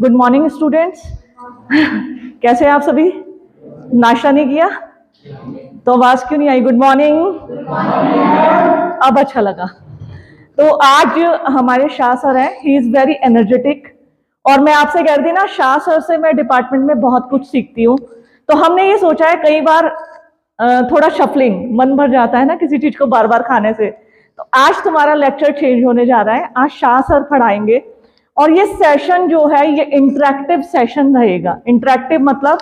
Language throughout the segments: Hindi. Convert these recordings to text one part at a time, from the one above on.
Good morning students. कैसे हैं आप सभी? नाश्ता नहीं किया तो आवाज क्यों नहीं आई? Good morning. अब अच्छा लगा। तो आज हमारे शाह सर हैं, ही इज वेरी एनर्जेटिक। और मैं आपसे कह रही थी ना, शाह सर से मैं डिपार्टमेंट में बहुत कुछ सीखती हूँ। तो हमने ये सोचा है, कई बार थोड़ा शफलिंग, मन भर जाता है ना किसी चीज को बार बार खाने से। तो आज तुम्हारा लेक्चर चेंज होने जा रहा है। आज शाह सर पढ़ाएंगे और ये सेशन जो है ये इंटरेक्टिव सेशन रहेगा। इंटरेक्टिव मतलब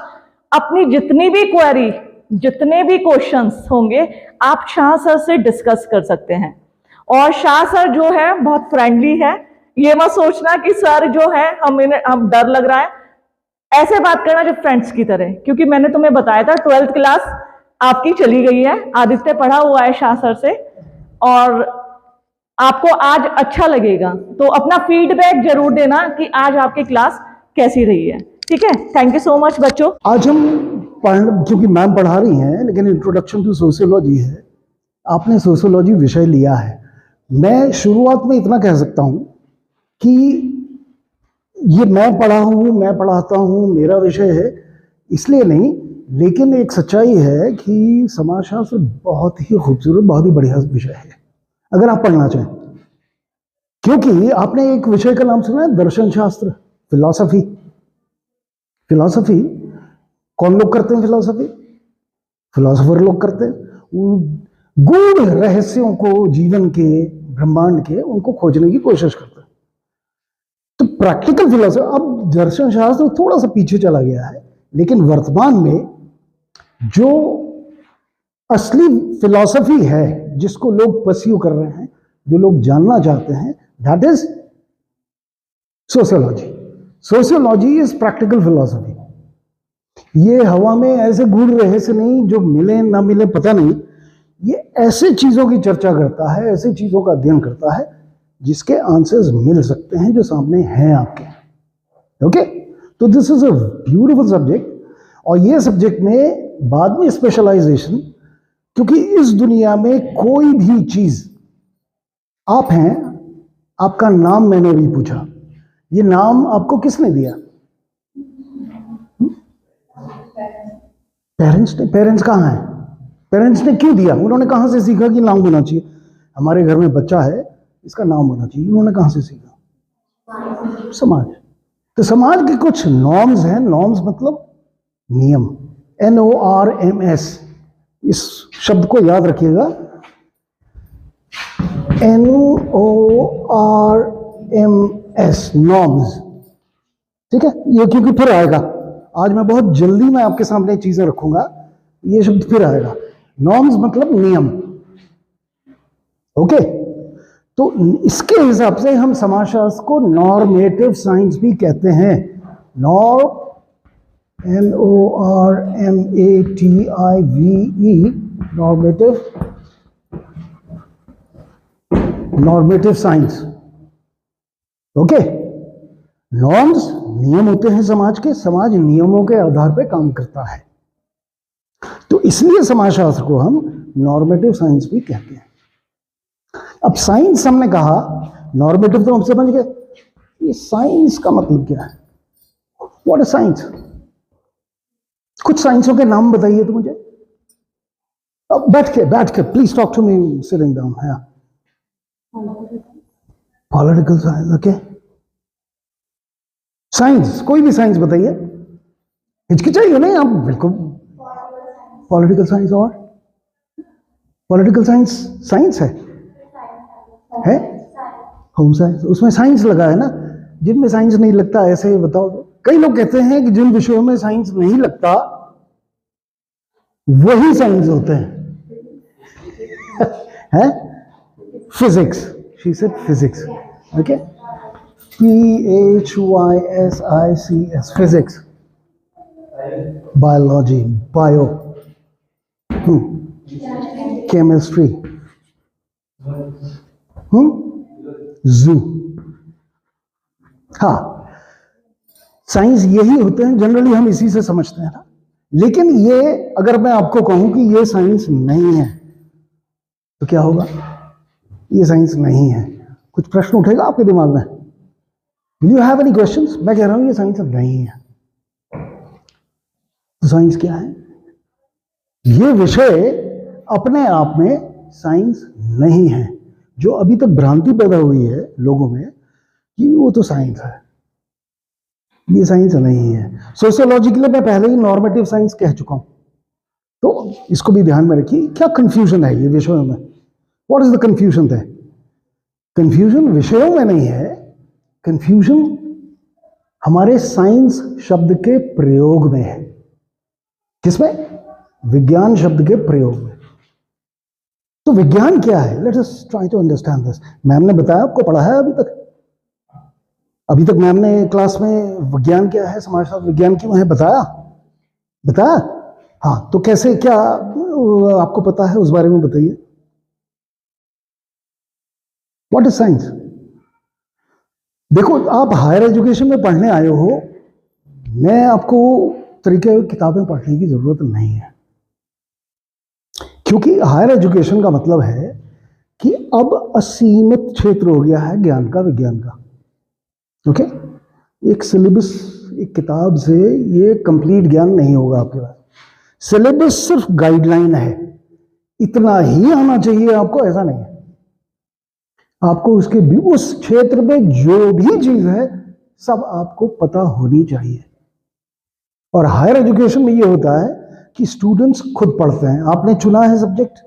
अपनी जितनी भी क्वेरी, जितने भी क्वेश्चंस होंगे आप शाह सर से डिस्कस कर सकते हैं। और शाह सर जो है बहुत फ्रेंडली है। ये मत सोचना कि सर जो है हम डर लग रहा है, ऐसे बात करना जब फ्रेंड्स की तरह। क्योंकि मैंने तुम्हें बताया था 12th क्लास आपकी चली गई है, आदित्य पढ़ा हुआ है शाह सर से और आपको आज अच्छा लगेगा। तो अपना फीडबैक जरूर देना कि आज आपकी क्लास कैसी रही है। ठीक है, थैंक यू सो मच बच्चों। आज हम क्योंकि मैम पढ़ा रही हैं, लेकिन इंट्रोडक्शन टू सोशियोलॉजी है, आपने सोशियोलॉजी विषय लिया है। मैं शुरुआत में इतना कह सकता हूं कि ये मैं पढ़ा हूं, मैं पढ़ाता हूं, मेरा विषय है, इसलिए नहीं, लेकिन एक सच्चाई है कि समाजशास्त्र बहुत ही खूबसूरत, बहुत ही बढ़िया विषय है अगर आप पढ़ना चाहें। क्योंकि आपने एक विषय का नाम सुना है, दर्शन शास्त्र, फिलॉसफी। फिलॉसफी कौन लोग करते हैं? फिलॉसफी फिलॉसफर लोग करते हैं। गूढ़ रहस्यों को जीवन के, ब्रह्मांड के, उनको खोजने की कोशिश करते हैं। तो प्रैक्टिकल फिलॉसफी, अब दर्शन शास्त्र थोड़ा सा पीछे चला गया है, लेकिन वर्तमान में जो असली फिलॉसफी है, जिसको लोग परस्यू कर रहे हैं, जो लोग जानना चाहते हैं, that is sociology. Sociology is practical philosophy. ये हवा में ऐसे गूढ़ रहस्य नहीं, जो मिले ना मिले पता नहीं। ये ऐसे चीजों की चर्चा करता है, ऐसे चीजों का अध्ययन करता है जिसके आंसर्स मिल सकते हैं, जो सामने हैं आपके। ओके, तो this is a beautiful subject. और ये सब्जेक्ट में बाद में स्पेशलाइजेशन, क्योंकि इस दुनिया में कोई भी चीज, आप हैं, आपका नाम मैंने अभी पूछा, ये नाम आपको किसने दिया? पेरेंट्स ने। पेरेंट्स कहाँ हैं? पेरेंट्स ने क्यों दिया? उन्होंने कहाँ से सीखा कि नाम होना चाहिए? हमारे घर में बच्चा है, इसका नाम होना चाहिए, उन्होंने कहाँ से सीखा? समाज। तो समाज के कुछ नॉर्म्स हैं। नॉर्म्स मतलब नियम, NORMS। इस शब्द को याद रखिएगा, NORMS, नॉर्म्स। ठीक है, ये क्योंकि फिर आएगा, आज मैं बहुत जल्दी में आपके सामने चीजें रखूंगा, ये शब्द फिर आएगा। नॉर्म्स मतलब नियम। ओके, तो इसके हिसाब से हम समाजशास्त्र को नॉर्मेटिव साइंस भी कहते हैं। Norm, NORMATIVE, normative, normative science. Okay, norms नियम होते हैं समाज के, समाज नियमों के आधार पर काम करता है, तो इसलिए समाजशास्त्र को हम नॉर्मेटिव साइंस भी कहते हैं। अब साइंस हमने कहा, नॉर्मेटिव तो हम समझ गए, ये साइंस का मतलब क्या है? What is science? कुछ साइंसों के नाम बताइए तो मुझे। अब बैठ के please talk to me sitting down. हाँ, पॉलिटिकल साइंस। ओके, साइंस, कोई भी साइंस बताइए, हिचकिचाइए नहीं आप, बिल्कुल। पॉलिटिकल साइंस, और पॉलिटिकल साइंस साइंस है होम साइंस, उसमें साइंस लगा है ना। जिनमें साइंस नहीं लगता ऐसे बताओ तो। कई लोग कहते हैं कि जिन विषयों में साइंस नहीं लगता वही साइंस होते हैं। Physics, she said physics. Okay, PHYSICS, physics. Biology, bio, chemistry, जू। हाँ, साइंस यही होते हैं, जनरली हम इसी से समझते हैं ना। लेकिन ये अगर मैं आपको कहूं कि ये साइंस नहीं है तो क्या होगा? ये साइंस नहीं है, कुछ प्रश्न उठेगा आपके दिमाग में? Will you have any questions? मैं कह रहा हूं ये साइंस अब नहीं है। तो साइंस क्या है? ये विषय अपने आप में साइंस नहीं है। जो अभी तक भ्रांति पैदा हुई है लोगों में कि वो तो साइंस है, ये साइंस नहीं है। सोशियोलॉजी के लिए मैं पहले ही नॉर्मेटिव साइंस कह चुका हूं, तो इसको भी ध्यान में रखिए। क्या कंफ्यूजन है ये विषयों में? व्हाट इज द कंफ्यूजन है? कंफ्यूजन विषयों में नहीं है, कंफ्यूजन हमारे साइंस शब्द के प्रयोग में है। किसमें? विज्ञान शब्द के प्रयोग में। तो विज्ञान क्या है? Let us try to understand this. Ma'am ने बताया, आपको पढ़ा है अभी तक? अभी तक मैम ने क्लास में विज्ञान क्या है, समाजशास्त्र विज्ञान क्यों है, बताया? हाँ, तो कैसे, क्या आपको पता है उस बारे में बताइए। What is science? देखो, आप हायर एजुकेशन में पढ़ने आए हो, मैं आपको तरीके किताबें पढ़ने की जरूरत नहीं है, क्योंकि हायर एजुकेशन का मतलब है कि अब असीमित क्षेत्र हो गया है ज्ञान का, विज्ञान का। ओके? एक सिलेबस, एक किताब से ये कंप्लीट ज्ञान नहीं होगा आपके पास। सिलेबस सिर्फ गाइडलाइन है, इतना ही आना चाहिए आपको, ऐसा नहीं है। आपको उसके भी उस क्षेत्र में जो भी चीज है सब आपको पता होनी चाहिए। और हायर एजुकेशन में ये होता है कि स्टूडेंट्स खुद पढ़ते हैं। आपने चुना है सब्जेक्ट,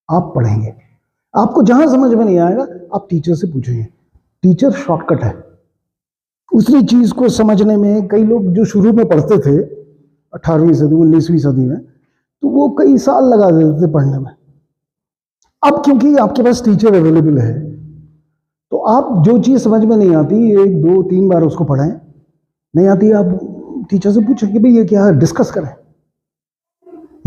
आप पढ़ेंगे। आपको जहां समझ में नहीं आएगा आप टीचर से पूछेंगे। टीचर शॉर्टकट है उसी चीज को समझने में। कई लोग जो शुरू में पढ़ते थे 18वीं सदी 19वीं सदी में, तो वो कई साल लगा देते थे पढ़ने में। अब क्योंकि आपके पास टीचर अवेलेबल है, तो आप जो चीज समझ में नहीं आती 1, 2, 3 बार उसको पढ़ें, नहीं आती आप टीचर से पूछें कि भाई ये क्या है, डिस्कस करें।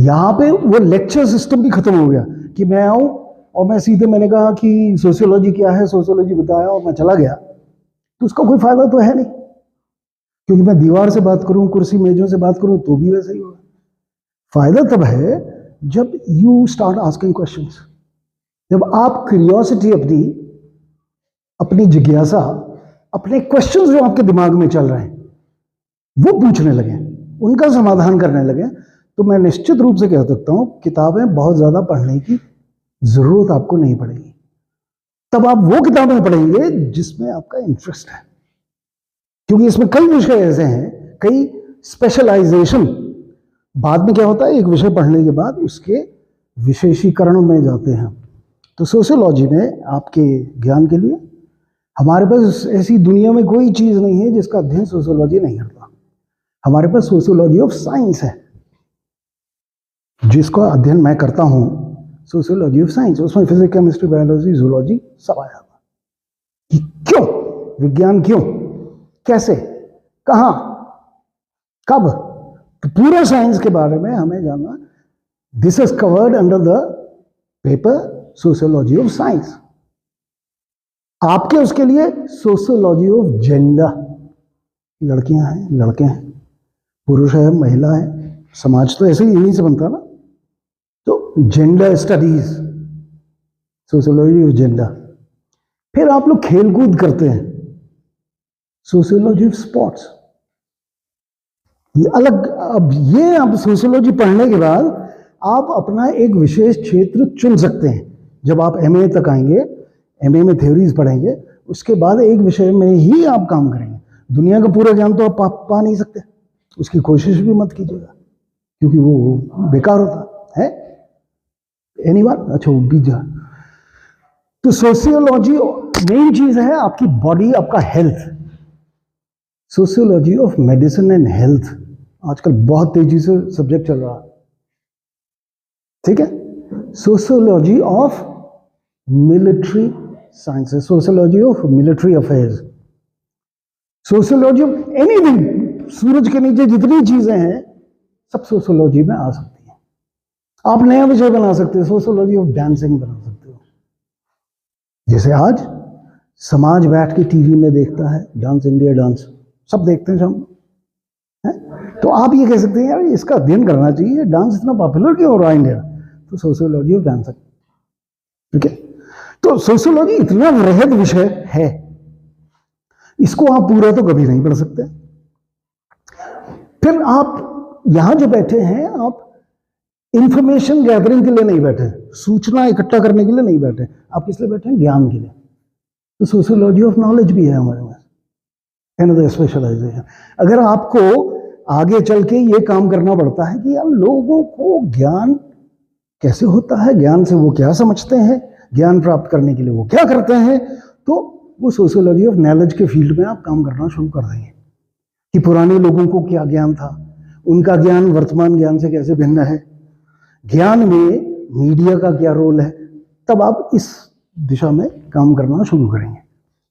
यहां पे वो लेक्चर सिस्टम भी खत्म हो गया कि मैं आऊं और मैं सीधे, मैंने कहा कि सोशियोलॉजी क्या है, सोशियोलॉजी बताया और मैं चला गया, तो उसका कोई फायदा तो है नहीं। क्योंकि मैं दीवार से बात करूं, कुर्सी मेजों से बात करूं, तो भी वैसा ही होगा। फायदा तब है जब यू स्टार्ट आस्किंग क्वेश्चंस, जब आप क्यूरियोसिटी, अपनी जिज्ञासा, अपने क्वेश्चंस जो आपके दिमाग में चल रहे हैं वो पूछने लगे, उनका समाधान करने लगे, तो मैं निश्चित रूप से कह सकता हूं किताबें बहुत ज्यादा पढ़ने की जरूरत आपको नहीं पड़ेगी। तब आप वो किताबें पढ़ेंगे जिसमें आपका इंटरेस्ट है, क्योंकि इसमें कई विषय ऐसे हैं, कई स्पेशलाइजेशन। बाद में क्या होता है, एक विषय पढ़ने के बाद उसके विशेषीकरण में जाते हैं। तो सोशियोलॉजी में आपके ज्ञान के लिए, हमारे पास ऐसी दुनिया में कोई चीज नहीं है जिसका अध्ययन सोशियोलॉजी नहीं करता। हमारे पास सोशियोलॉजी ऑफ साइंस है, जिसका अध्ययन मैं करता हूं, सोशियोलॉजी ऑफ साइंस। उसमें फिजिक्स, केमिस्ट्री, बायोलॉजी, जूलॉजी सब आया हुआ। कि क्यों विज्ञान, क्यों, कैसे, कहां, कब, तो पूरा साइंस के बारे में हमें जानना। This is covered under the paper sociology of science. आपके उसके लिए सोशियोलॉजी ऑफ जेंडर, लड़कियां हैं, लड़के हैं, पुरुष है, महिला है, समाज तो ऐसे ही इन्हीं से बनता ना। तो gender studies, sociology of gender. फिर आप लोग खेल कूद करते हैं, सोशियोलॉजी ऑफ स्पोर्ट्स, ये अलग। अब ये आप सोशियोलॉजी पढ़ने के बाद आप अपना एक विशेष क्षेत्र चुन सकते हैं। जब आप एमए तक आएंगे, एमए में थ्योरीज पढ़ेंगे, उसके बाद एक विषय में ही आप काम करेंगे। दुनिया का पूरा ज्ञान तो आप पा नहीं सकते, उसकी कोशिश भी मत कीजिएगा, क्योंकि वो बेकार होता है। एनी बात, अच्छा वो बीजा। तो सोशियोलॉजी मेन चीज है आपकी बॉडी, आपका health. Sociology of medicine and health आजकल बहुत तेजी से सब्जेक्ट चल रहा है, ठीक है। Sociology of military sciences, sociology of military affairs, sociology of anything. सूरज के नीचे जितनी चीजें हैं सब सोशियोलॉजी में आ सकती हैं। आप नया विषय बना सकते हो, सोशियोलॉजी ऑफ डांसिंग बना सकते हो। जैसे आज समाज बैठ के टीवी में देखता है, डांस इंडिया डांस, सब देखते हैं शाम है? तो आप ये कह सकते हैं यार इसका अध्ययन करना चाहिए, डांस इतना पॉपुलर क्यों हो रहा है इंडिया। तो सोशियोलॉजी ऑफ डांसिंग, ठीक है। तो सोशियोलॉजी इतना वृहद विषय है, इसको आप पूरा तो कभी नहीं पढ़ सकते। फिर आप यहां जो बैठे हैं, आप इंफॉर्मेशन गैदरिंग के लिए नहीं बैठे, सूचना इकट्ठा करने के लिए नहीं बैठे, आप किस लिए बैठे हैं? ज्ञान के लिए। तो सोशियोलॉजी ऑफ नॉलेज भी है हमारे पास, अनदर स्पेशलाइजेशन। अगर आपको आगे चल के ये काम करना पड़ता है कि यार लोगों को ज्ञान कैसे होता है, ज्ञान से वो क्या समझते हैं, ज्ञान प्राप्त करने के लिए वो क्या करते हैं, तो वो सोशियोलॉजी ऑफ नॉलेज के फील्ड में आप काम करना शुरू कर देंगे कि पुराने लोगों को क्या ज्ञान था, उनका ज्ञान वर्तमान ज्ञान से कैसे भिन्न है, ज्ञान में मीडिया का क्या रोल है, तब आप इस दिशा में काम करना शुरू करेंगे।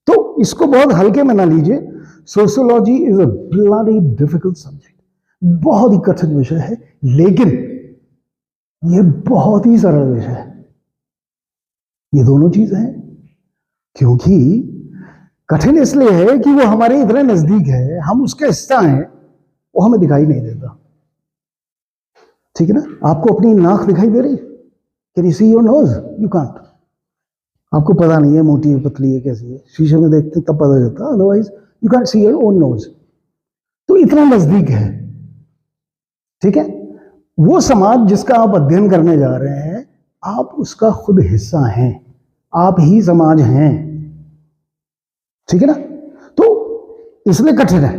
तो इसको बहुत हल्के में ना लीजिए। Sociology is a bloody difficult subject, बहुत ही कठिन विषय है, लेकिन यह बहुत ही सरल विषय है। ये दोनों चीजें हैं, क्योंकि कठिन इसलिए है कि वो हमारे इतने नजदीक है, हम उसका हिस्सा हैं, वो हमें दिखाई नहीं देता। ठीक है ना? आपको अपनी नाक दिखाई दे रही? Can you see your nose? You can't. आपको पता नहीं है मोटी है पतली है कैसी है, शीशे में देखते तब पता चलता, otherwise you can't see your own nose. तो इतना नजदीक है। ठीक है? वो समाज जिसका आप अध्ययन करने जा रहे हैं, आप उसका खुद हिस्सा हैं, आप ही समाज हैं। ठीक है ना? तो इसलिए कठिन है,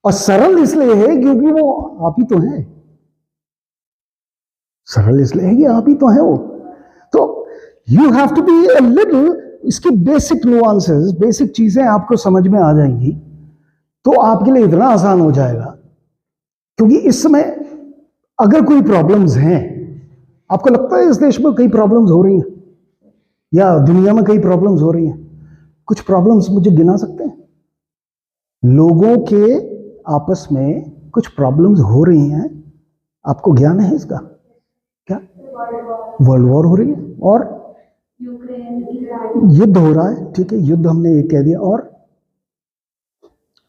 और सरल इसलिए है क्योंकि वो आप ही तो हैं। सरल इसलिए है कि आप ही तो हैं वो। तो you have to be a little, इसकी बेसिक नुआंसेस, बेसिक चीजें आपको समझ में आ जाएंगी, तो आपके लिए इतना आसान हो जाएगा। क्योंकि इस समय अगर कोई प्रॉब्लम्स हैं, आपको लगता है इस देश में कई प्रॉब्लम्स हो रही हैं या दुनिया में कई प्रॉब्लम्स हो रही हैं, कुछ प्रॉब्लम्स मुझे गिना सकते हैं? लोगों के आपस में कुछ प्रॉब्लम्स हो रही हैं, आपको ज्ञान है इसका? क्या? वर्ल्ड वॉर हो रही है, और युद्ध हो रहा है। ठीक है, युद्ध हमने एक कह दिया।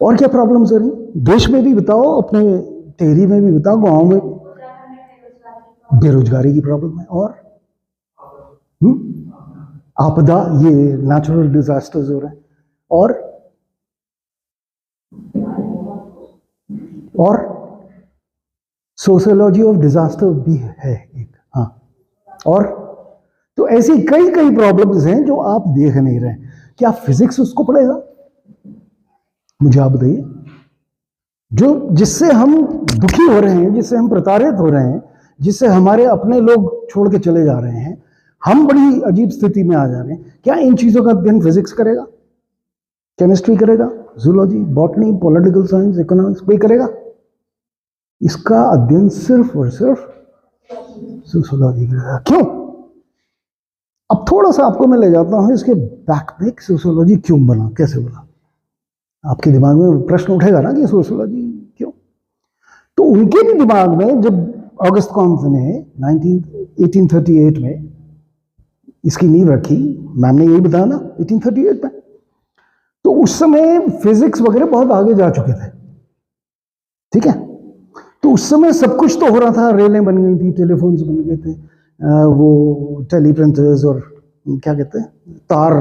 और क्या प्रॉब्लम्स हो रही हैं देश में भी बताओ, अपने टेरी में भी बताओ, गांव में बेरोजगारी की प्रॉब्लम है, और आपदा, ये नेचुरल डिजास्टर्स हो रहे हैं, और सोशियोलॉजी ऑफ डिजास्टर भी है एक। हाँ, और तो ऐसी कई कई प्रॉब्लम्स हैं जो आप देख नहीं रहे। क्या फिजिक्स उसको पढ़ेगा? मुझे आप बताइए। जो जिससे हम दुखी हो रहे हैं, जिससे हम प्रताड़ित हो रहे हैं, जिससे हमारे अपने लोग छोड़ के चले जा रहे हैं, हम बड़ी अजीब स्थिति में आ जा रहे हैं, क्या इन चीजों का अध्ययन फिजिक्स करेगा? केमिस्ट्री करेगा? Zoology, botany, political science, economics कोई करेगा? इसका अध्ययन सिर्फ और सिर्फ सोशियोलॉजी करेगा। क्यों? अब थोड़ा सा आपको मैं ले जाता हूं इसके बैक में, सोशियोलॉजी क्यों बना, कैसे बना। आपके दिमाग में प्रश्न उठेगा ना कि सोशियोलॉजी क्यों। तो उनके भी दिमाग में जब ऑगस्ट कॉम्ट ने 1838 में इसकी नींव रखी, मैम ने यही बताया ना 1838 में, तो उस समय फिजिक्स वगैरह बहुत आगे जा चुके थे। ठीक है? तो उस समय सब कुछ तो हो रहा था, रेलें बन गई थी, टेलीफोन्स बन गए थे, वो टेलीप्रिंटर्स और क्या कहते हैं, तार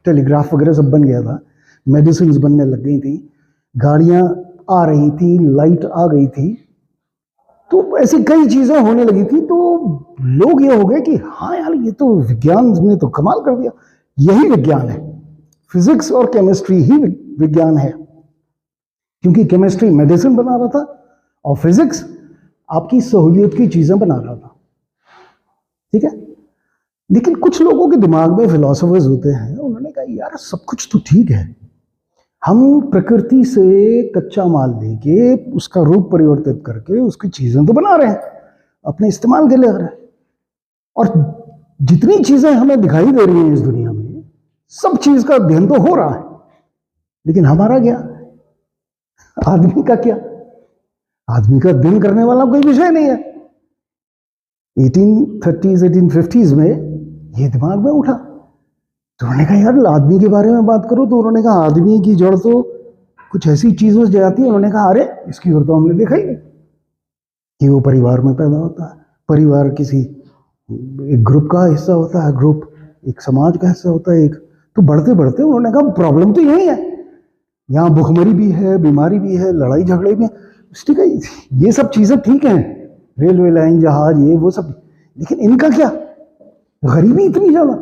टेलीग्राफ वगैरह सब बन गया था, मेडिसिन बनने लग गई थी, गाड़ियां आ रही थी, लाइट आ गई थी, तो ऐसी कई चीजें होने लगी थी। तो लोग ये हो गए कि हाँ यार, ये तो विज्ञान ने तो कमाल कर दिया, यही विज्ञान है, फिजिक्स और केमिस्ट्री ही विज्ञान है। क्योंकि केमिस्ट्री मेडिसिन बना रहा था और फिजिक्स आपकी सहूलियत की चीजें बना रहा था। ठीक है? लेकिन कुछ लोगों के दिमाग में, फिलोसोफर्स होते हैं, उन्होंने कहा यार सब कुछ तो ठीक है, हम प्रकृति से कच्चा माल लेके उसका रूप परिवर्तित करके उसकी चीजें तो बना रहे हैं, अपने इस्तेमाल के लिए आ रहे हैं, और जितनी चीजें हमें दिखाई दे रही हैं इस दुनिया में, सब चीज का अध्ययन तो हो रहा है, लेकिन हमारा क्या, आदमी का क्या? आदमी का अध्ययन करने वाला कोई विषय नहीं है। 1830s 1850s में ये दिमाग में उठा, तो उन्होंने कहा यार आदमी के बारे में बात करो, तो उन्होंने कहा आदमी की जड़ तो कुछ ऐसी चीजों से जाती है। उन्होंने कहा अरे इसकी ओर तो हमने देखा ही नहीं कि वो परिवार में पैदा होता है, परिवार किसी एक ग्रुप का हिस्सा होता है, ग्रुप एक समाज का हिस्सा होता है, एक तो बढ़ते बढ़ते उन्होंने कहा प्रॉब्लम तो यही है यहाँ भुखमरी भी है, बीमारी भी है, लड़ाई झगड़े भी है, ठीक है, ये सब चीजें ठीक हैं, रेलवे लाइन, जहाज, ये वो सब, लेकिन इनका क्या? गरीबी इतनी ज्यादा।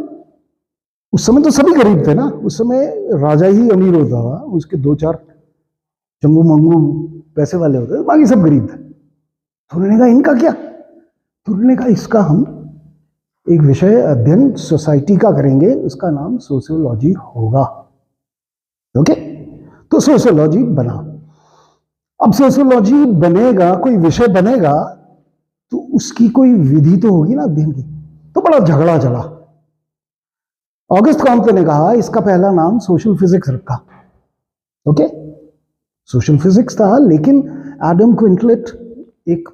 उस समय तो सभी गरीब थे ना, उस समय राजा ही अमीर होता था, उसके दो चार चंगू मंगू पैसे वाले होते थे, बाकी सब गरीब थे। तो उन्होंने कहा इनका क्या? तो उन्होंने कहा इसका हम एक विषय अध्ययन सोसाइटी का करेंगे, उसका नाम सोशियोलॉजी होगा। ओके, तो सोशियोलॉजी बना। अब सोशियोलॉजी बनेगा, कोई विषय बनेगा, तो उसकी कोई विधि तो होगी ना अध्ययन की। तो बड़ा झगड़ा चला। ऑगस्ट कॉम्टे ने कहा इसका पहला नाम सोशल फिजिक्स रखा। ओके, सोशल फिजिक्स था, लेकिन एडम क्विंटलेट एक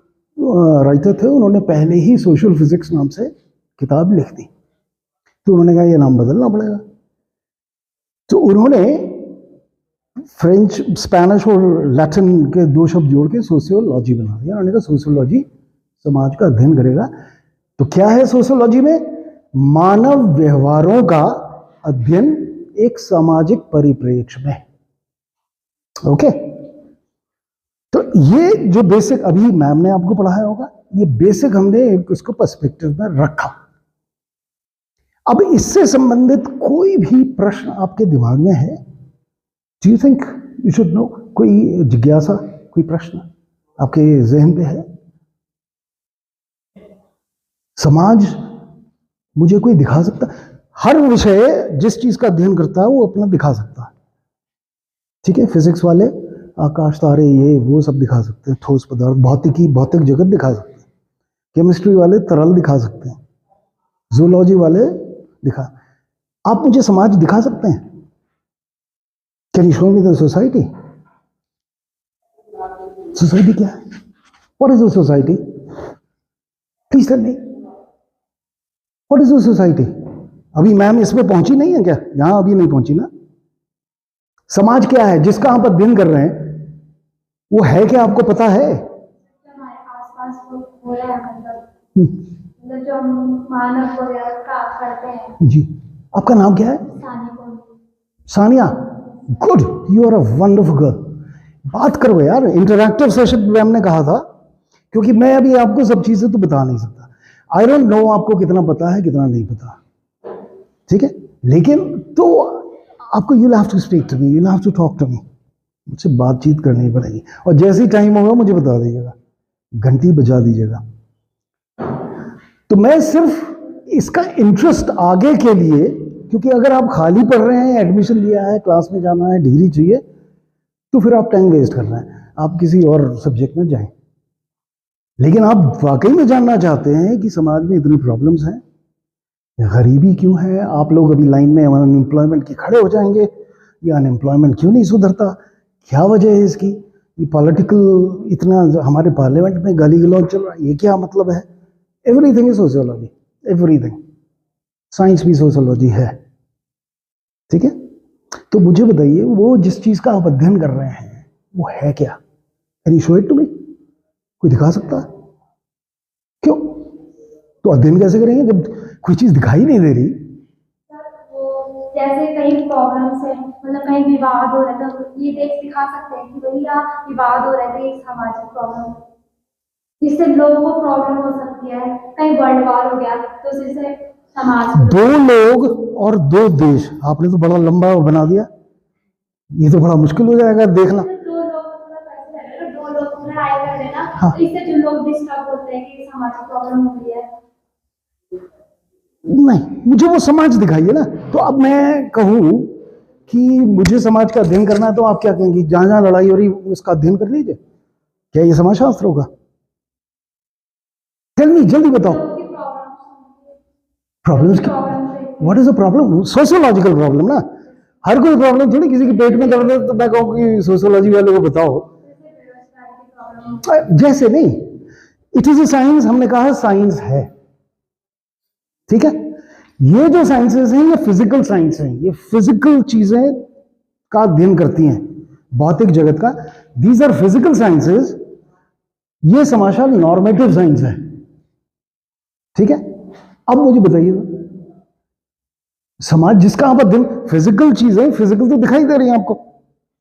राइटर थे, उन्होंने पहले ही सोशल फिजिक्स नाम से किताब लिख दी। तो उन्होंने कहा यह नाम बदलना पड़ेगा। तो उन्होंने फ्रेंच, स्पेनिश और लैटिन के दो शब्द जोड़ के सोशियोलॉजी बना दिया। उन्होंने कहा सोशियोलॉजी समाज का अध्ययन करेगा। तो क्या है सोशियोलॉजी में? मानव व्यवहारों का अध्ययन एक सामाजिक परिप्रेक्ष्य में। ओके, तो ये जो बेसिक अभी मैम ने आपको पढ़ाया होगा, ये बेसिक हमने उसको पर्सपेक्टिव में रखा। अब इससे संबंधित कोई भी प्रश्न आपके दिमाग में है? Do you think you should know? कोई जिज्ञासा, कोई प्रश्न आपके जहन पे है? समाज मुझे कोई दिखा सकता? हर विषय जिस चीज का अध्ययन करता है वो अपना दिखा सकता है, ठीक है। फिजिक्स वाले आकाश, तारे, ये वो सब दिखा सकते हैं, ठोस पदार्थ, भौतिकी, भौतिक जगत दिखा सकते हैं। केमिस्ट्री वाले तरल दिखा सकते हैं, जूलॉजी वाले दिखा। आप मुझे समाज दिखा सकते हैं? Can you show me the society? Society क्या है? What is the society? Please tell me, what is the society? अभी मैम इसमें पहुंची नहीं है क्या? यहां अभी नहीं पहुंची ना। समाज क्या है जिसका आप अध्ययन कर रहे हैं? वो है क्या, आपको पता है? हमारे आसपास हो रहा है, मतलब जो हम मानव वगैरह का करते हैं। जी, आपका नाम क्या है? Sania. Good, you are a wonderful girl. बात करो यार, इंटरैक्टिव सेशन मैम ने कहा था, क्योंकि मैं अभी आपको सब चीजें तो बता नहीं सकता। आई डोंट नो आपको कितना पता है, कितना नहीं पता, ठीक है, लेकिन तो आपको you have to speak to me, you have to talk to me, मुझसे बातचीत करनी पड़ेगी। और जैसे ही टाइम होगा मुझे बता दीजिएगा, घंटी बजा दीजिएगा। तो मैं सिर्फ इसका इंटरेस्ट आगे के लिए, क्योंकि अगर आप खाली पढ़ रहे हैं, एडमिशन लिया है, क्लास में जाना है, डिग्री चाहिए, तो फिर आप टाइम वेस्ट कर रहे हैं, आप किसी और सब्जेक्ट में जाएं। लेकिन आप वाकई में जानना चाहते हैं कि समाज में इतनी प्रॉब्लम्स हैं, गरीबी क्यों है, आप लोग अभी लाइन में अनएम्प्लॉयमेंट के खड़े हो जाएंगे, ये अनएम्प्लॉयमेंट क्यों नहीं सुधरता, क्या वजह है इसकी, ये पॉलिटिकल इतना हमारे पार्लियामेंट में गाली गलौज चल रहा है, ये क्या मतलब है? Everything is sociology, everything. Science भी सोशियोलॉजी है, ठीक है। तो मुझे बताइए, वो जिस चीज का आप अध्ययन कर रहे हैं वो है क्या? Can you show it to me? कोई दिखा सकता है? क्यों? तो अध्ययन कैसे करेंगे जब कोई चीज दिखाई नहीं दे रही? वो जैसे कहीं प्रॉब्लम्स है, मतलब कहीं विवाद हो रहा था, ये दिखा सकते हैं कि भैया विवाद हो रहे थे, एक सामाजिक प्रॉब्लम जिससे लोगों को प्रॉब्लम हो सकती है। कहीं वर्ल्ड वॉर हो गया तो उससे समाज को, दो लोग और दो देश, आपने तो बड़ा लंबा बना दिया, ये तो बड़ा मुश्किल हो जाएगा देखना। दो लोग थोड़ा पैसे लगेगा, दो लोग लड़ाई कर देना, हाँ। तो इससे जो लोग डिस्टर्ब होते हैं कि सामाजिक प्रॉब्लम हो गई है। नहीं, मुझे वो समाज दिखाइए ना। तो अब मैं कहूं कि मुझे समाज का अध्ययन करना है, तो आप क्या कहेंगी? जहां जहां लड़ाई हो रही उसका अध्ययन कर लीजिए, क्या ये समाज शास्त्र होगा? टेल मी, जल्दी बताओ। लोगों की प्रॉब्लम्स की, what is a problem? Sociological problem ना। हर कोई प्रॉब्लम थोड़ी, किसी के पेट में दर्द है तो मैं कहूँ कि सोशियोलॉजी वाले को बताओ, जैसे नहीं। इट इज अ साइंस, हमने कहा साइंस है, ठीक है। ये जो साइंसेस हैं ये फिजिकल साइंस हैं, ये फिजिकल चीजें का अध्ययन करती हैं, भौतिक जगत का। These are physical sciences. ये समाचार नॉर्मेटिव साइंस है, ठीक है। अब मुझे बताइए, समाज जिसका आप अध्ययन, फिजिकल चीजें फिजिकल तो दिखाई दे रही हैं आपको,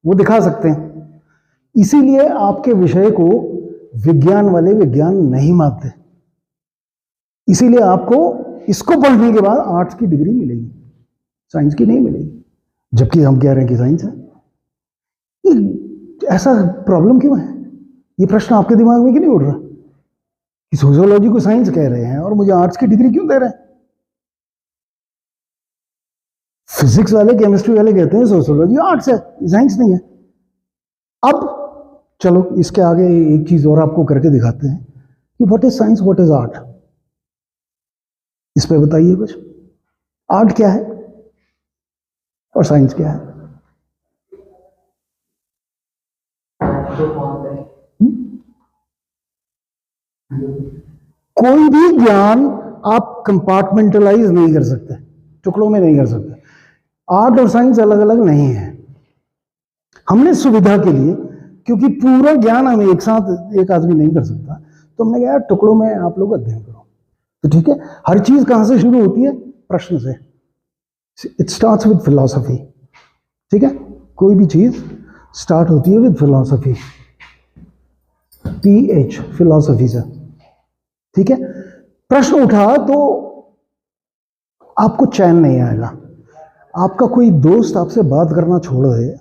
वो दिखा सकते हैं। इसीलिए आपके विषय को विज्ञान वाले विज्ञान नहीं मानते, इसीलिए आपको इसको पढ़ने के बाद आर्ट्स की डिग्री मिलेगी, साइंस की नहीं मिलेगी, जबकि हम कह रहे हैं कि साइंस है। ऐसा प्रॉब्लम क्यों है? ये प्रश्न आपके दिमाग में क्यों नहीं उठ रहा कि सोशियोलॉजी को साइंस कह रहे हैं और मुझे आर्ट्स की डिग्री क्यों दे रहे हैं? फिजिक्स वाले, केमिस्ट्री वाले कहते हैं सोशियोलॉजी आर्ट्स है, ये साइंस नहीं है। अब चलो इसके आगे एक चीज और आपको करके दिखाते हैं कि what is science, what is art. इस पे बताइए कुछ, आर्ट क्या है और साइंस क्या है? कोई भी ज्ञान आप कंपार्टमेंटलाइज नहीं कर सकते, टुकड़ों में नहीं कर सकते। आर्ट और साइंस अलग अलग नहीं है। हमने सुविधा के लिए, क्योंकि पूरा ज्ञान हमें एक साथ एक आदमी नहीं कर सकता, तो हमने कहा टुकड़ों में आप लोग अध्ययन करो। तो ठीक है, हर चीज कहां से शुरू होती है? प्रश्न से। It starts with philosophy. ठीक है, कोई भी चीज स्टार्ट होती है विद फिलॉसफी, PH फिलॉसफी से। ठीक है, प्रश्न उठा तो आपको चैन नहीं आएगा। आपका कोई दोस्त आपसे बात करना छोड़ दे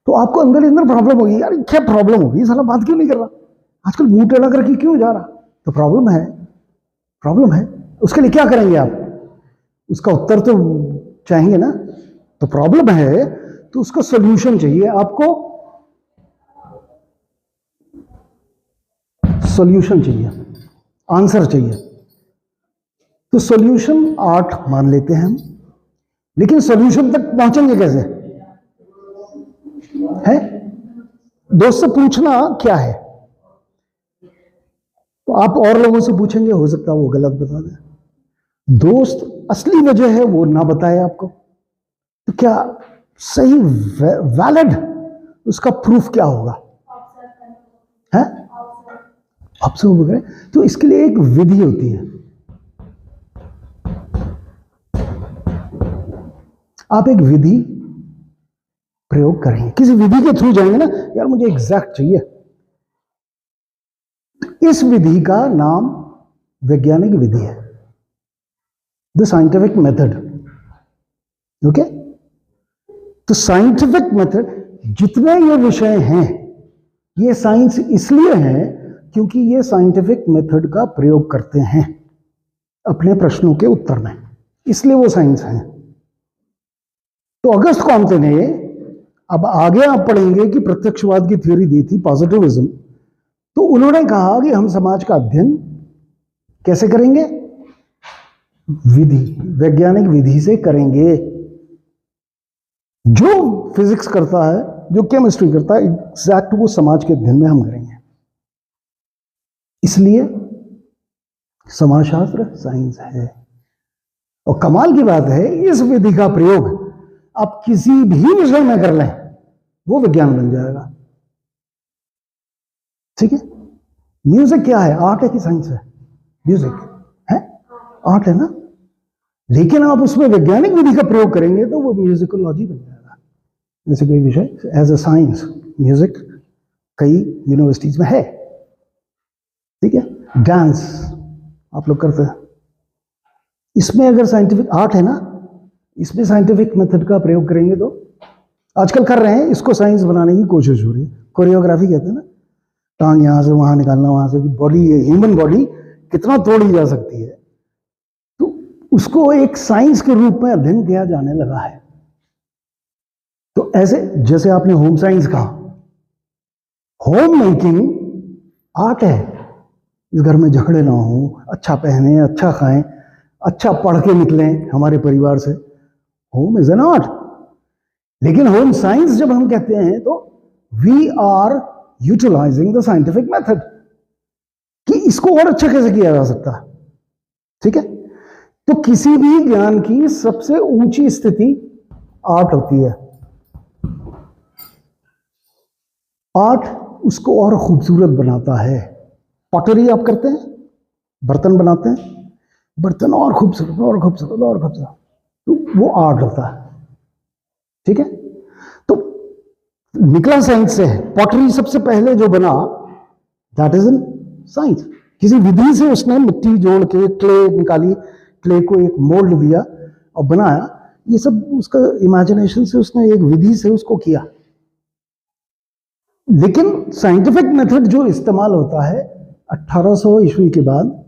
तो आपको अंदर अंदर प्रॉब्लम होगी, यार क्या प्रॉब्लम होगी, साला बात क्यों नहीं कर रहा, आजकल मुंह टेढ़ा करके क्यों जा रहा? तो प्रॉब्लम है, प्रॉब्लम है। उसके लिए क्या करेंगे आप? उसका उत्तर तो चाहेंगे ना। तो प्रॉब्लम है तो उसका सॉल्यूशन चाहिए आपको, सॉल्यूशन चाहिए, आंसर चाहिए। तो सॉल्यूशन आर्ट मान लेते हैं हम, लेकिन सॉल्यूशन तक पहुंचेंगे कैसे? है दोस्त से पूछना क्या है, तो आप और लोगों से पूछेंगे, हो सकता है वो गलत बता दे। दोस्त असली वजह है वो ना बताए आपको, तो क्या सही वैलिड उसका प्रूफ क्या होगा? है ऑब्जर्व करें। तो इसके लिए एक विधि होती है। आप एक विधि प्रयोग करेंगे, किसी विधि के थ्रू जाएंगे ना, यार मुझे एग्जैक्ट चाहिए। इस विधि का नाम वैज्ञानिक विधि है, द साइंटिफिक मेथड। ओके, तो साइंटिफिक मेथड, जितने ये विषय हैं ये साइंस इसलिए है क्योंकि ये साइंटिफिक मेथड का प्रयोग करते हैं अपने प्रश्नों के उत्तर में, इसलिए वो साइंस है। तो अगस्त कॉम्ते ने, अब आगे आप पढ़ेंगे कि प्रत्यक्षवाद की थ्योरी दी थी, पॉजिटिविज्म, तो उन्होंने कहा कि हम समाज का अध्ययन कैसे करेंगे? विधि, वैज्ञानिक विधि से करेंगे। जो फिजिक्स करता है, जो केमिस्ट्री करता है, एग्जैक्ट वो समाज के अध्ययन में हम करेंगे। इसलिए समाजशास्त्र साइंस है। और कमाल की बात है, इस विधि का प्रयोग आप किसी भी विषय में कर लें, वो विज्ञान बन जाएगा। ठीक है, म्यूजिक क्या है? आर्ट है कि साइंस है? म्यूजिक है, आर्ट है ना। लेकिन आप उसमें वैज्ञानिक विधि का प्रयोग करेंगे तो वो म्यूजिकोलॉजी बन जाएगा। जैसे कोई विषय एज अ साइंस, म्यूजिक कई यूनिवर्सिटीज में है। ठीक है, डांस आप लोग करते हैं, इसमें अगर साइंटिफिक आर्ट है ना, इसमें साइंटिफिक मेथड का प्रयोग करेंगे तो आजकल कर रहे हैं, इसको साइंस बनाने की कोशिश हो रही है। कोरियोग्राफी कहते हैं ना, टांग यहां से वहां निकालना, वहां से बॉडी, ह्यूमन बॉडी कितना तोड़ी जा सकती है, तो उसको एक साइंस के रूप में अध्ययन किया जाने लगा है। तो ऐसे जैसे आपने होम साइंस कहा, होम मेकिंग आर्ट है। इस घर में झगड़े ना हो, अच्छा पहने, अच्छा खाएं, अच्छा पढ़ के निकलें हमारे परिवार से, होम इज एन आर्ट। लेकिन होम साइंस जब हम कहते हैं तो we are utilising the scientific method, कि इसको और अच्छा कैसे किया जा सकता है। ठीक है, तो किसी भी ज्ञान की सबसे ऊंची स्थिति आर्ट होती है। आर्ट उसको और खूबसूरत बनाता है। पॉटरी आप करते हैं, बर्तन बनाते हैं, बर्तन और खूबसूरत और खूबसूरत और खूबसूरत, तो वो आर्ट होता है। ठीक है, तो निकला साइंस से है। पॉटरी सबसे पहले जो बना, दैट इज इन साइंस। किसी विधि से उसने मिट्टी जोड़ के क्ले निकाली, क्ले को एक मोल्ड दिया और बनाया। ये सब उसका इमेजिनेशन से, उसने एक विधि से उसको किया। लेकिन साइंटिफिक मेथड जो इस्तेमाल होता है 1800 ईस्वी के बाद,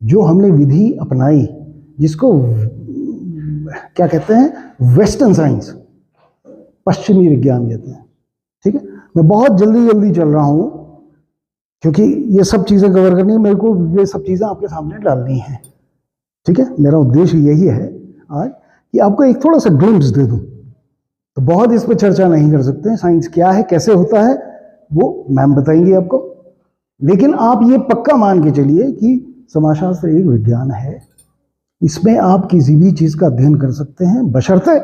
जो हमने विधि अपनाई, जिसको क्या कहते हैं, वेस्टर्न साइंस, पश्चिमी विज्ञान कहते हैं। ठीक है, मैं बहुत जल्दी जल्दी चल रहा हूं क्योंकि ये सब चीजें कवर करनी है मेरे को, ये सब चीजें आपके सामने डालनी है। ठीक है, मेरा उद्देश्य यही है आज कि आपको एक थोड़ा सा ग्लिम्स दे दूं। तो बहुत इस पर चर्चा नहीं कर सकते, साइंस क्या है, कैसे होता है, वो मैम बताएंगे आपको। लेकिन आप ये पक्का मान के चलिए कि समाजशास्त्र एक विज्ञान है। इसमें आप किसी भी चीज का अध्ययन कर सकते हैं, बशर्ते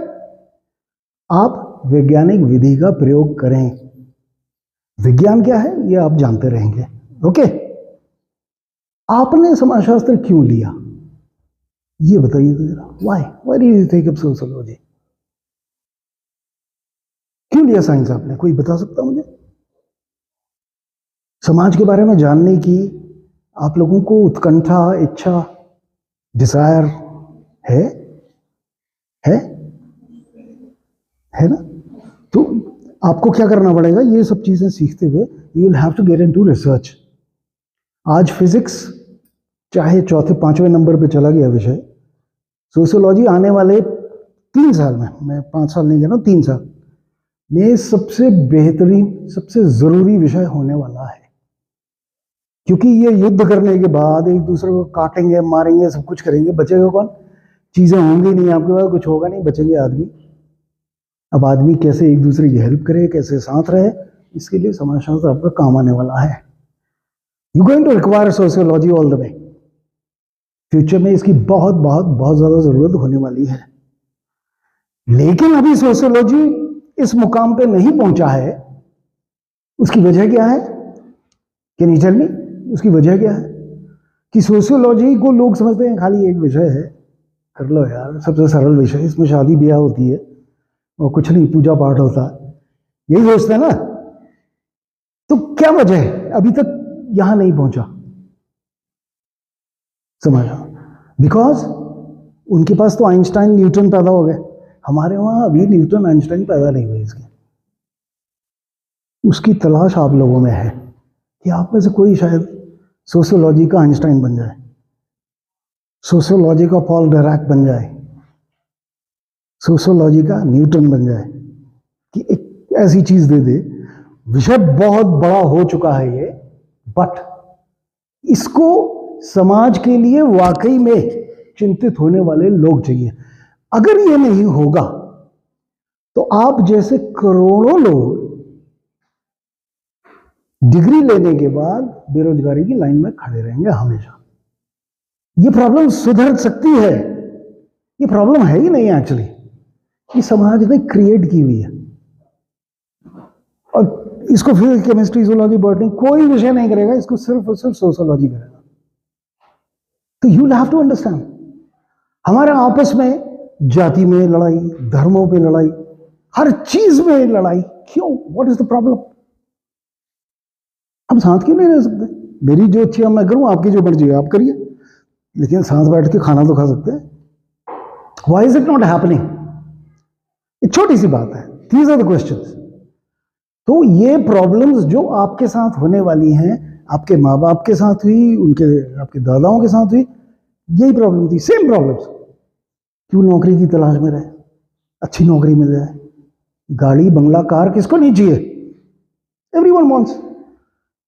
आप वैज्ञानिक विधि का प्रयोग करें। विज्ञान क्या है ये आप जानते रहेंगे। ओके, आपने समाजशास्त्र क्यों लिया ये बताइए तो जरा। Why did you take up sociology? क्यों लिया साइंस आपने? कोई बता सकता मुझे? समाज के बारे में जानने की आप लोगों को उत्कंठा, इच्छा, डिजायर है? है ना? तो आपको क्या करना पड़ेगा, ये सब चीजें सीखते हुए you will have to get into research. आज फिजिक्स चाहे चौथे 5वें नंबर पे चला गया विषय, सोशियोलॉजी आने वाले 3 साल में, मैं 5 साल नहीं कह रहा हूं, 3 साल में सबसे बेहतरीन, सबसे जरूरी विषय होने वाला है। क्योंकि ये युद्ध करने के बाद एक दूसरे को काटेंगे, मारेंगे, सब कुछ करेंगे, बचेगा कौन? चीजें होंगी नहीं आपके पास, कुछ होगा नहीं, बचेंगे आदमी। अब आदमी कैसे एक दूसरे की हेल्प करे, कैसे साथ रहे, इसके लिए समाजशास्त्र आपका काम आने वाला है। You going to require sociology all the way. Future में इसकी बहुत बहुत बहुत ज्यादा जरूरत होने वाली है। लेकिन अभी सोशियोलॉजी इस मुकाम पे नहीं पहुंचा है। उसकी वजह क्या है? Can you tell me? उसकी वजह क्या है कि सोशियोलॉजी को लोग समझते हैं खाली एक विषय है, कर लो यार, सबसे सरल विषय, इसमें शादी ब्याह होती है और कुछ नहीं, पूजा पाठ होता है, यही सोचते हैं ना। तो क्या वजह है अभी तक यहां नहीं पहुंचा समझ? बिकॉज उनके पास तो आइंस्टाइन, न्यूटन पैदा हो गए। हमारे वहां अभी न्यूटन, आइंस्टाइन पैदा नहीं हुए। इसके उसकी तलाश आप लोगों में है कि आप में से कोई शायद सोशियोलॉजी का आइंस्टाइन बन जाए, सोशियोलॉजी का पॉल डिराक बन जाए, सोशियोलॉजी का न्यूटन बन जाए, कि एक ऐसी चीज दे दे। विषय बहुत बड़ा हो चुका है ये, बट इसको समाज के लिए वाकई में चिंतित होने वाले लोग चाहिए। अगर ये नहीं होगा तो आप जैसे करोड़ों लोग डिग्री लेने के बाद बेरोजगारी की लाइन में खड़े रहेंगे हमेशा। ये प्रॉब्लम सुधर सकती है, ये प्रॉब्लम है ही नहीं एक्चुअली, ये समाज ने क्रिएट की हुई है। और इसको फिजिक्स, केमिस्ट्री, जूलॉजी, बॉटनी कोई विषय नहीं करेगा, इसको सिर्फ और सिर्फ सोशियोलॉजी करेगा। तो you will have to understand, हमारे आपस में जाति में लड़ाई, धर्मों पे लड़ाई, हर चीज में लड़ाई, क्यों? What is the problem? हम साथ क्यों नहीं रह सकते? मेरी जो इच्छा मैं करूं, आपकी जो मर्जी है आप करिए, लेकिन साथ बैठ के खाना तो खा सकते हैं। Why is it not happening? एक छोटी सी बात है, दीज आर द क्वेश्चंस। तो ये प्रॉब्लम्स जो आपके साथ होने वाली हैं, आपके माँ बाप के साथ हुई, उनके आपके दादाओं के साथ हुई, यही प्रॉब्लम थी, सेम प्रॉब्लम्स। क्यों नौकरी की तलाश में रहे, अच्छी नौकरी मिल जाए, गाड़ी बंगला कार किसको नहीं चाहिए? Everyone wants.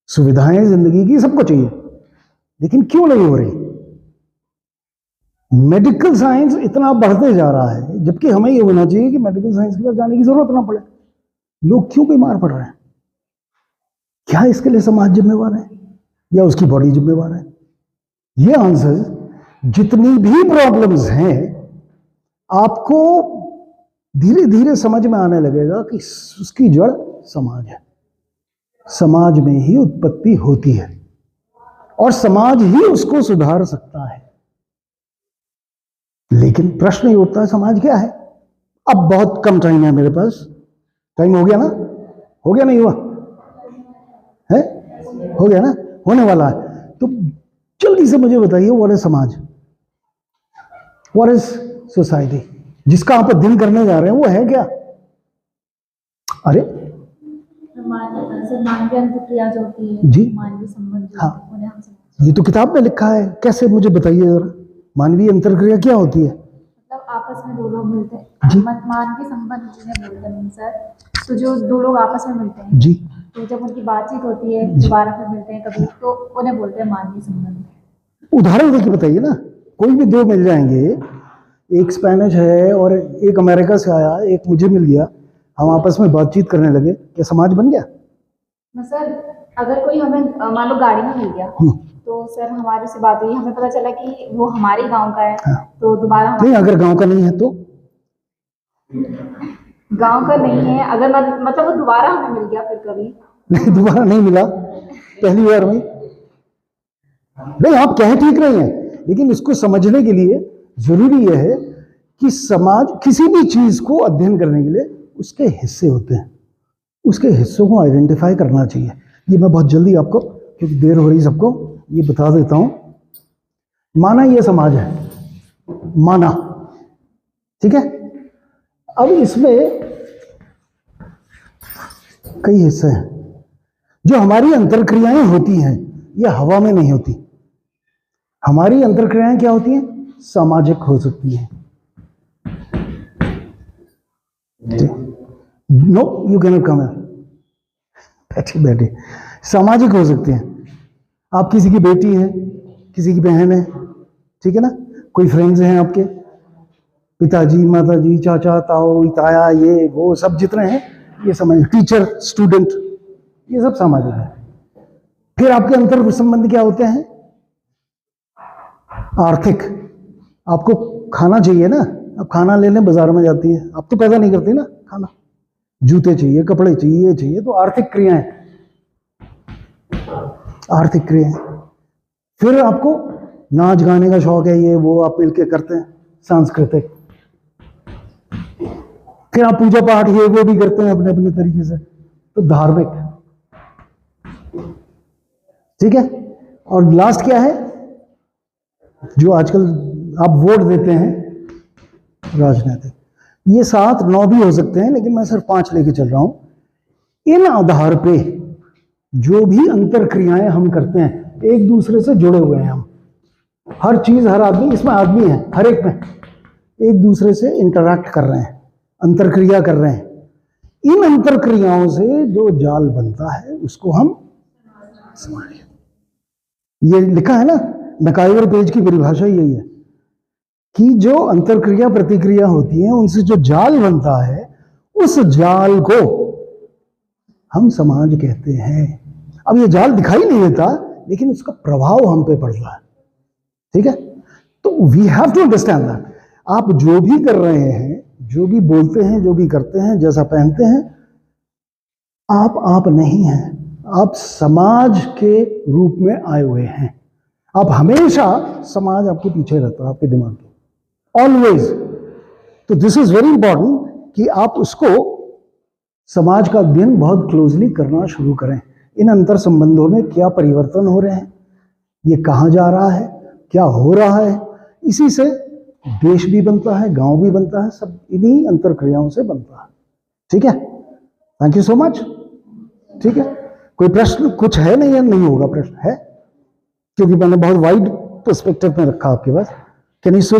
सुविधाएं जिंदगी की सबको चाहिए, लेकिन क्यों नहीं हो रही? मेडिकल साइंस इतना बढ़ते जा रहा है, जबकि हमें यह होना चाहिए कि मेडिकल साइंस के पास जाने की जरूरत ना पड़े। लोग क्यों बीमार पड़ रहे हैं? क्या इसके लिए समाज जिम्मेवार है या उसकी बॉडी जिम्मेवार है? ये आंसर, जितनी भी प्रॉब्लम्स हैं, आपको धीरे धीरे समझ में आने लगेगा कि उसकी जड़ समाज है। समाज में ही उत्पत्ति होती है और समाज ही उसको सुधार सकता है। लेकिन प्रश्न ये उठता है, समाज क्या है? अब बहुत कम टाइम है मेरे पास, टाइम हो गया ना? हो गया नहीं हुआ है? हो गया ना, होने वाला है। तो जल्दी से मुझे बताइए, व्हाट इज समाज, व्हाट इज सोसाइटी? जिसका आप अध्ययन करने जा रहे हैं वो है क्या? अरे मानवीय अंतःक्रिया जो होती है, जी। मानवीय संबंध जो हाँ। होते हैं, उन्हें हम समझते ये तो किताब में लिखा है, कैसे मुझे बताइए जरा, मानवीय अंतर्क्रिया क्या होती है? हैं। मतलब आपस में दो लोग मिलते हैं, जी। मानवीय संबंध जिन्हें बोलते हैं सर, तो जो दो लोग आपस में मिलते हैं, जी। तो जब उनकी बातचीत होती है, दोबारा फिर मिलते हैं कभी, तो उन्हें बोलते हैं मानवीय संबंध। उदाहरण देके बताइए ना, कोई भी दो मिल जाएंगे, एक स्पेनिश है और एक अमेरिका से आया, एक मुझे मिल गया, हम आपस में बातचीत करने लगे, क्या समाज बन गया? ना सर, अगर कोई हमें मान लो गाड़ी में मिल गया, तो सर हमारे से बात हुई, हमें पता चला कि वो हमारे गांव का है, तो दोबारा नहीं, अगर गांव का नहीं है तो? गांव का नहीं है, अगर मतलब वो दोबारा हमें मिल गया फिर कभी, नहीं, दोबारा नहीं मिला, पहली बार में नहीं। आप कह ठीक रहे हैं, लेकिन इसको समझने के लिए जरूरी यह है कि समाज किसी भी चीज को अध्ययन करने के लिए उसके हिस्से होते हैं, उसके हिस्सों को आइडेंटिफाई करना चाहिए। ये मैं बहुत जल्दी आपको, क्योंकि देर हो रही सबको, ये बता देता हूं। माना ये समाज है, माना, ठीक है। अब इसमें कई हिस्से हैं। जो हमारी अंतर्क्रियाएं होती हैं ये हवा में नहीं होती। हमारी अंतर्क्रियाएं क्या होती हैं? सामाजिक हो सकती हैं। No, you can not come, बैठे बैठे, सामाजिक हो सकते हैं। आप किसी की बेटी है, किसी की बहन है, ठीक है ना, कोई फ्रेंड्स हैं आपके, पिताजी, माताजी, चाचा, ताऊ, ताया, ये वो सब जितने हैं, ये समझ, टीचर, स्टूडेंट, ये सब सामाजिक है। फिर आपके अंतर संबंध क्या होते हैं? आर्थिक। आपको खाना चाहिए ना, अब खाना लेने बाजार में जाती है, आप तो पैदा नहीं करती ना खाना, जूते चाहिए, कपड़े चाहिए, ये चाहिए, तो आर्थिक क्रियाएं, आर्थिक क्रियाएं। फिर आपको नाच गाने का शौक है, ये वो आप मिलके करते हैं, सांस्कृतिक। फिर आप पूजा पाठ ये वो भी करते हैं अपने अपने तरीके से, तो धार्मिक, ठीक है। और लास्ट क्या है, जो आजकल आप वोट देते हैं, राजनीतिक। ये 7 9 भी हो सकते हैं, लेकिन मैं सिर्फ 5 लेके चल रहा हूं। इन आधार पे जो भी अंतर्क्रियाएं हम करते हैं, एक दूसरे से जुड़े हुए हैं हम, हर चीज, हर आदमी, इसमें आदमी है, हर एक में एक दूसरे से इंटरैक्ट कर रहे हैं, अंतर्क्रिया कर रहे हैं। इन अंतर्क्रियाओं से जो जाल बनता है उसको हम समाज, ये लिखा है ना, मैकाइवर पेज की परिभाषा यही है कि जो अंतर्क्रिया प्रतिक्रिया होती है, उनसे जो जाल बनता है, उस जाल को हम समाज कहते हैं। अब ये जाल दिखाई नहीं देता, लेकिन उसका प्रभाव हम पे पड़ता है, ठीक है। तो we have to understand that. आप जो भी कर रहे हैं, जो भी बोलते हैं, जो भी करते हैं, जैसा पहनते हैं, आप नहीं हैं, आप समाज के रूप में आए हुए हैं। आप हमेशा, समाज आपके पीछे रहता है, आपके दिमाग के, ऑलवेज। तो दिस इज वेरी इंपॉर्टेंट कि आप उसको, समाज का अध्ययन बहुत क्लोजली करना शुरू करें। इन अंतर संबंधों में क्या परिवर्तन हो रहे हैं, ये कहाँ जा रहा है, क्या हो रहा है। इसी से देश भी बनता है, गांव भी बनता है, सब इन्हीं अंतर्क्रियाओं से बनता है, ठीक है। थैंक यू सो मच, ठीक है। कोई प्रश्न कुछ है? नहीं है, नहीं होगा प्रश्न है, क्योंकि मैंने बहुत वाइड पर्सपेक्टिव में रखा आपके पास। Can you switch?